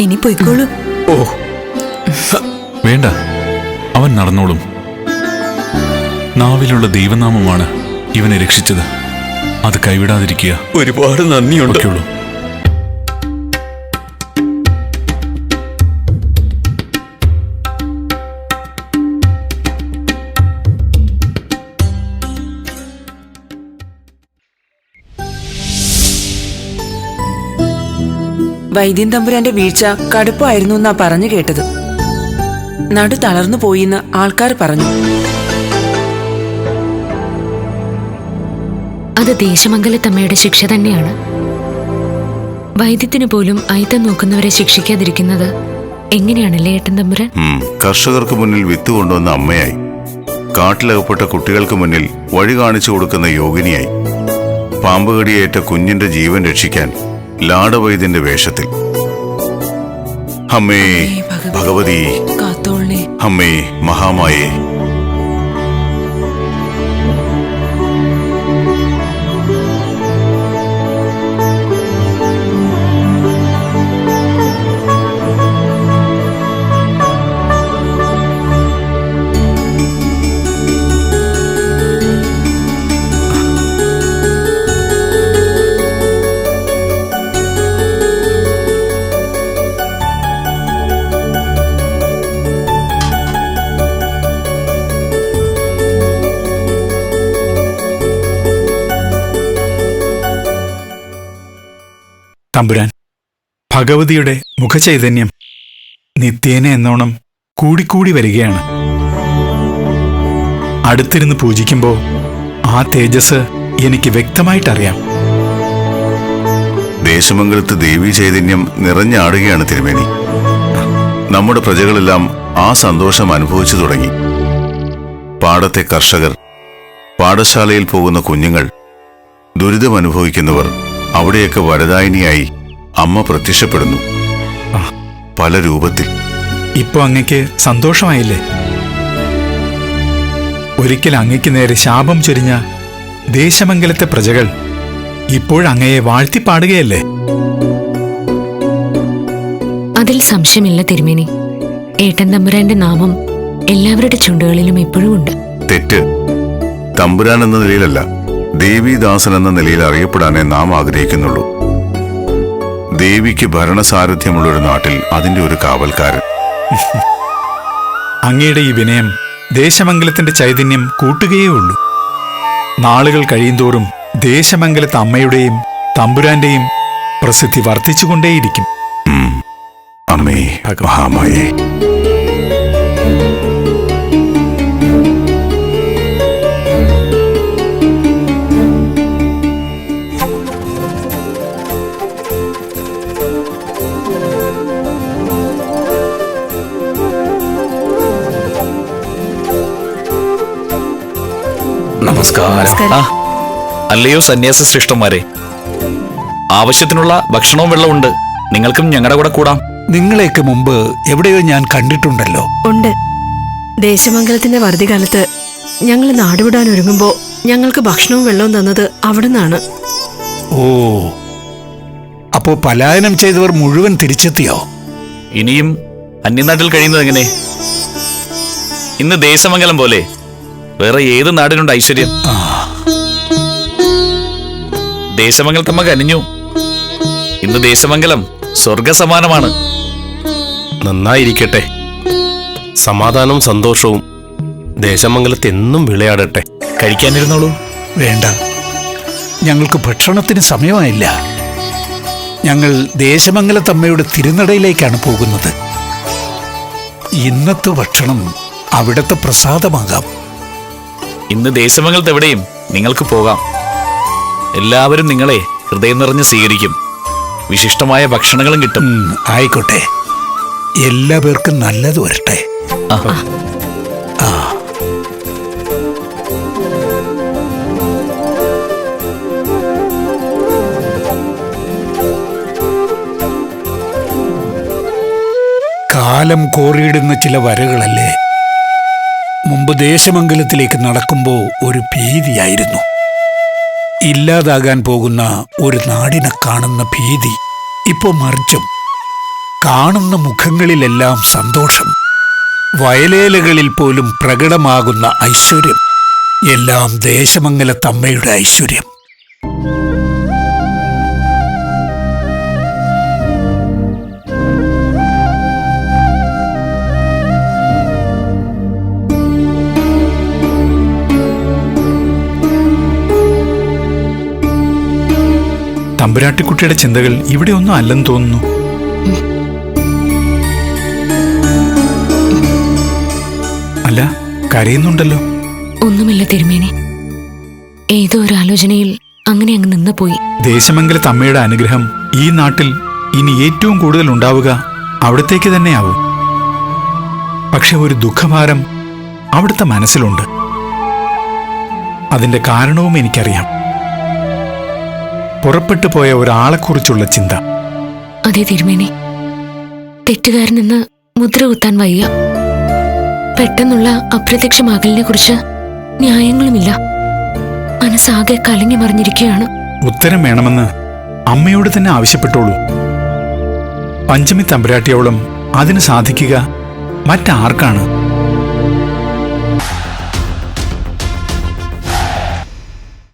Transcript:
ഇനി പോയിക്കോളൂ. ഓ വേണ്ട, അവൻ നടന്നോളും. നാവിലുള്ള ദൈവനാമമാണ് ഇവനെ രക്ഷിച്ചത്. അത് കൈവിടാതിരിക്കുക. ഒരുപാട് നന്ദിയുണ്ട്. വൈദ്യൻ തമ്പുരാന്റെ വീഴ്ച കടുപ്പായിരുന്നു എന്നാ പറഞ്ഞു കേട്ടത്. നടു തളർന്നു പോയിന്ന് ആൾക്കാർ പറഞ്ഞു. അത് ദേശമംഗലത്തമ്മയുടെ ശിക്ഷ തന്നെയാണ്. വൈദ്യത്തിനു പോലും അയിത്തം നോക്കുന്നവരെ ശിക്ഷിക്കാതിരിക്കുന്നത് എങ്ങനെയാണല്ലേ ഏട്ടൻ തമ്പുരാൻ? കർഷകർക്ക് മുന്നിൽ വിത്ത് കൊണ്ടുവന്ന അമ്മയായി, കാട്ടിലകപ്പെട്ട കുട്ടികൾക്ക് മുന്നിൽ വഴി കാണിച്ചു കൊടുക്കുന്ന യോഗിനിയായി, പാമ്പുകടിയേറ്റ കുഞ്ഞിന്റെ ജീവൻ രക്ഷിക്കാൻ ലാടവൈദ്യന്റെ വേഷത്തിൽ. അമ്മേ ഭഗവതി, അമ്മേ മഹാമായേ. തമ്പുരാൻ, ഭഗവതിയുടെ മുഖചൈതന്യം നിത്യേന എന്നോണം കൂടിക്കൂടി വരികയാണ്. അടുത്തിരുന്ന് പൂജിക്കുമ്പോൾ ആ തേജസ് എനിക്ക് വ്യക്തമായിട്ടറിയാം. ദേശമംഗലത്ത് ദേവീ ചൈതന്യം നിറഞ്ഞാടുകയാണ് തിരുമേനി. നമ്മുടെ പ്രജകളെല്ലാം ആ സന്തോഷം അനുഭവിച്ചു തുടങ്ങി. പാടത്തെ കർഷകർ, പാഠശാലയിൽ പോകുന്ന കുഞ്ഞുങ്ങൾ, ദുരിതമനുഭവിക്കുന്നവർ, അവിടെയൊക്കെ വരദായിനിയായി അമ്മ പ്രത്യക്ഷപ്പെടുന്നു, പല രൂപത്തിൽ. ഇപ്പൊ അങ്ങയ്ക്ക് സന്തോഷമായില്ലേ? ഒരിക്കൽ അങ്ങയ്ക്ക് നേരെ ശാപം ചൊരിഞ്ഞ ദേശമംഗലത്തെ പ്രജകൾ ഇപ്പോഴങ്ങയെ വാഴ്ത്തിപ്പാടുകയല്ലേ? അതിൽ സംശയമില്ല തിരുമേനി. ഏട്ടൻ തമ്പുരാന്റെ നാമം എല്ലാവരുടെ ചുണ്ടുകളിലും ഇപ്പോഴും ഉണ്ട്. തെറ്റ്. തമ്പുരാൻ എന്ന നിലയിലല്ല, ദേവീദാസൻ എന്ന നിലയിൽ അറിയപ്പെടാനേ നാം ആഗ്രഹിക്കുന്നുള്ളൂ. ദേവിക്ക് ഭരണസാരഥ്യമുള്ളൊരു നാട്ടിൽ അതിന്റെ ഒരു കാവൽക്കാരൻ. അങ്ങയുടെ ഈ വിനയം ദേശമംഗലത്തിന്റെ ചൈതന്യം കൂട്ടുകയേ ഉള്ളൂ. നാളുകൾ കഴിയുന്തോറും ദേശമംഗലത്ത് അമ്മയുടെയും തമ്പുരാന്റെയും പ്രസിദ്ധി വർദ്ധിച്ചുകൊണ്ടേയിരിക്കും. അമ്മേ മഹാമായേ. നമസ്കാരം. അല്ലയോ സന്യാസ ശ്രേഷ്ഠന്മാരെ, ആവശ്യത്തിനുള്ള ഭക്ഷണവും വെള്ളമുണ്ട്. നിങ്ങൾക്കും ഞങ്ങളുടെ കൂടെ കൂടാം. നിങ്ങളെയൊക്കെ മുമ്പ് എവിടെയോ ഞാൻ കണ്ടിട്ടുണ്ടല്ലോ. ഉണ്ട്. ദേശമംഗലത്തിന്റെ വറുതികാലത്ത് ഞങ്ങൾ നാടുവിടാൻ ഒരുങ്ങുമ്പോ ഞങ്ങൾക്ക് ഭക്ഷണവും വെള്ളവും തന്നത് അവിടുന്നാണ്. ഓ, അപ്പോ പലായനം ചെയ്തവർ മുഴുവൻ തിരിച്ചെത്തിയോ? ഇനിയും അന്യനാട്ടിൽ കഴിയുന്നത് എങ്ങനെ? ഇന്ന് ദേശമംഗലം പോലെ വേറെ ഏത് നാടിനുണ്ട് ഐശ്വര്യം? ദേശമംഗലത്തമ്മ കനിഞ്ഞു. ഇന്ന് ദേശമംഗലം സ്വർഗസമാനമാണ്. നന്നായിരിക്കട്ടെ. സമാധാനവും സന്തോഷവും ദേശമംഗലത്ത് എന്നും വിളയാടട്ടെ. കഴിക്കാനിരുന്നോളൂ. വേണ്ട, ഞങ്ങൾക്ക് ഭക്ഷണത്തിന് സമയമായില്ല. ഞങ്ങൾ ദേശമംഗലത്തമ്മയുടെ തിരുനടയിലേക്കാണ് പോകുന്നത്. ഇന്നത്തെ ഭക്ഷണം അവിടുത്തെ പ്രസാദമാകാം. ഇന്ന് ദേശമംഗലത്ത് എവിടെയും നിങ്ങൾക്ക് പോകാം. എല്ലാവരും നിങ്ങളെ ഹൃദയം നിറഞ്ഞ് സ്വീകരിക്കും. വിശിഷ്ടമായ ഭക്ഷണങ്ങളും കിട്ടും. ആയിക്കോട്ടെ, എല്ലാവർക്കും നല്ലത് വരട്ടെ. കാലം കോറിയിടുന്ന ചില വരകളല്ലേ. മുമ്പ് ദേശമംഗലത്തിലേക്ക് നടക്കുമ്പോൾ ഒരു ഭീതിയായിരുന്നു. ഇല്ലാതാകാൻ പോകുന്ന ഒരു നാടിനെ കാണുന്ന ഭീതി. ഇപ്പോ മറിച്ചും കാണുന്ന മുഖങ്ങളിലെല്ലാം സന്തോഷം, വയലേലകളിൽ പോലും പ്രകടമാകുന്ന ഐശ്വര്യം, എല്ലാം ദേശമംഗലത്തമ്മയുടെ ഐശ്വര്യം. തമ്പുരാട്ടിക്കുട്ടിയുടെ ചിന്തകൾ ഇവിടെ ഒന്നും അല്ലെന്ന് തോന്നുന്നു. അല്ല, കരയുന്നുണ്ടല്ലോ. ഒന്നുമില്ല തിരുമേനി, ഏതോ ഒരു ആലോചനയിൽ അങ്ങനെ അങ്ങ് നിന്ന് പോയി. ദേശമംഗലത്ത് അമ്മയുടെ അനുഗ്രഹം ഈ നാട്ടിൽ ഇനി ഏറ്റവും കൂടുതൽ ഉണ്ടാവുക അവിടത്തേക്ക് തന്നെയാവും. പക്ഷെ ഒരു ദുഃഖഭാരം അവിടുത്തെ മനസ്സിലുണ്ട്. അതിന്റെ കാരണവും എനിക്കറിയാം. പുറപ്പെട്ടു പോയ ഒരാളെക്കുറിച്ചുള്ള ചിന്ത. അതെ തിരുമേനി, തെറ്റുകാരനെന്ന് മുദ്ര കുത്താൻ വയ്യ. പെട്ടെന്നുള്ള അപ്രത്യക്ഷമാകലിനെ കുറിച്ച് ന്യായങ്ങളുമില്ല. മനസ്സാകെ കലങ്ങി മറിഞ്ഞിരിക്കുകയാണ്. ഉത്തരം വേണമെന്ന് അമ്മയോട് തന്നെ ആവശ്യപ്പെട്ടോളൂ. പഞ്ചമി തമ്പുരാട്ടിയോളം അതിന് സാധിക്കുക മറ്റാർക്കാണ്?